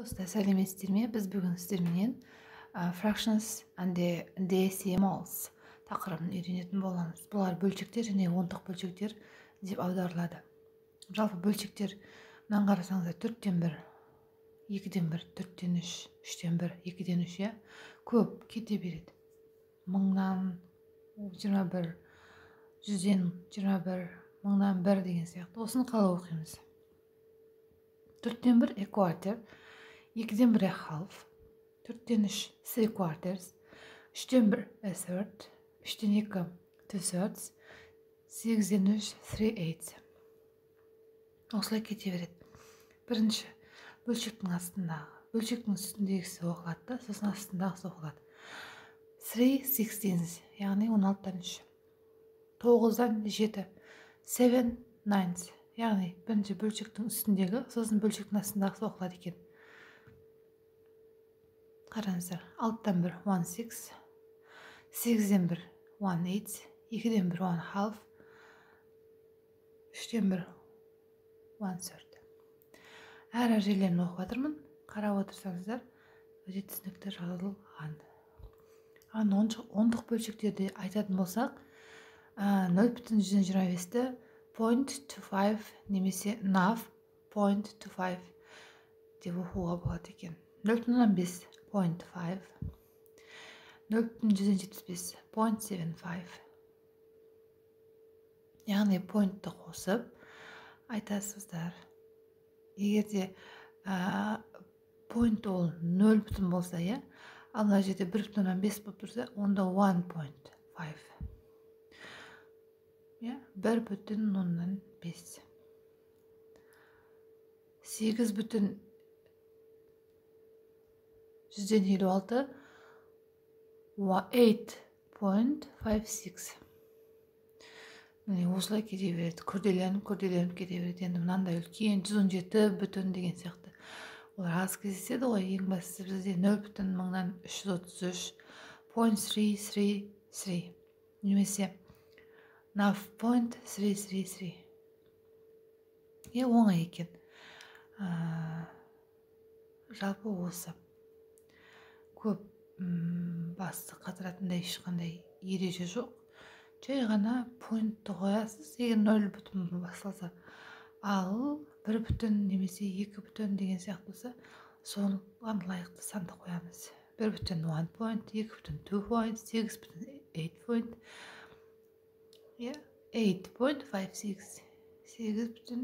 Dostlar, сәлеметсіздер ме? Біз бүгін сіздерменен fractions and decimals тақырыбын үйренетін боламыз. Бұлар бөлшектер және ондық бөлшектер деп аударылады. Жалпы бөлшектер мынаны қарасаңыздар 4-тен 1, 2-ден 1, 4-тен 3, 3-тен 1, 2-ден 3, иә? Көп кете береді. 1000-нан 21, 100-ден 21, 1000-нан 1 деген сияқты. Осыны қалай оқимыз? 4-тен 1 a quarter, 2-ден 1 a half, 4-тен 3 3 quarters, 3-тен 1 a third, 3-тен 2 2 thirds, 8-ден 3 3 eighths. Осылай кете береді. Бірінші бөлшектің астындағы, бөлшектің үстіндегісі оқылады да, сосын астындағысы оқылады. 3 16ths, яғни 16-дан 3. 9-дан 7, 7 9ths. Яғни бірінші бөлшектің үстіндегі, сосын бөлшектің астындағысы оқылады екен. Қараңыздар, 6-дан 1 16, 8-ден 1 18, 2-ден 1 1 half, 3-тен 1 1 third. Әр жерлерін оқып жатырмын. Қарап отырсаңыздар, өте түсінікті жазылған. Ондық бөлшектерді айтатын болсақ, 0,125-ті 0.25 немесе NAV 0.25 деп оқуға болады екен. 0,5 0.5, 0,175 0.75. Яғни поинтті қосып айтасыздар. Егерде поинт ол 0 бүтін болса, иә, ал мына жерде 1,5 болып тұрса, онда 1.5. 1,5. 8 бүтін 156 8.56. Міне осылай кете береді. Күрделеніп кете береді. Енді мынандай үлкен 117 бүтін деген сияқты. Олар аз кездеседі ғой. Ең бастысы бізде 0,1000-нан 333, 0.333 немесе NAV 0.333. Оңай екен. Жалпы осы. Көп басты қатыратындай ешқандай ереже жоқ. Жай ғана поинтті қоясыз, егер 0 бүтін басталса. Ал 1 бүтін немесе 2 бүтін деген сияқты болса, соған лайықты санды қоямыз. 1 бүтін 1 point, 2 бүтін 2 point, 8 бүтін 8 point. 8.56, 8 бүтін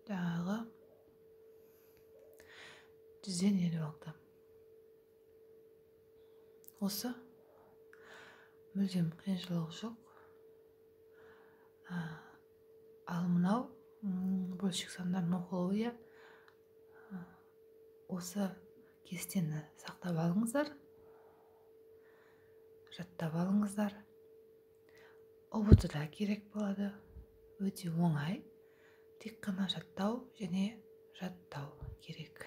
дағы 156. Осы мүлдем қиыншылығы жоқ. Ал мынау бөлшек сандардың оқылуы, осы кестені сақтап алыңыздар, жаттап алыңыздар. ұбт-да керек болады. Өте оңай. Тек қана жаттау және жаттау керек.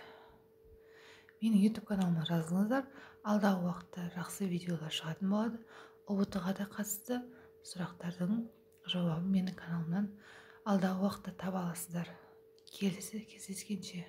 Менің YouTube каналыма жазылыңыздар. Алдағы уақытта жақсы видеолар шығатын болады. ұбт-ға да қатысты сұрақтардың жауабын менің каналымнан алдағы уақытта таба аласыздар. Келесі кездескенше.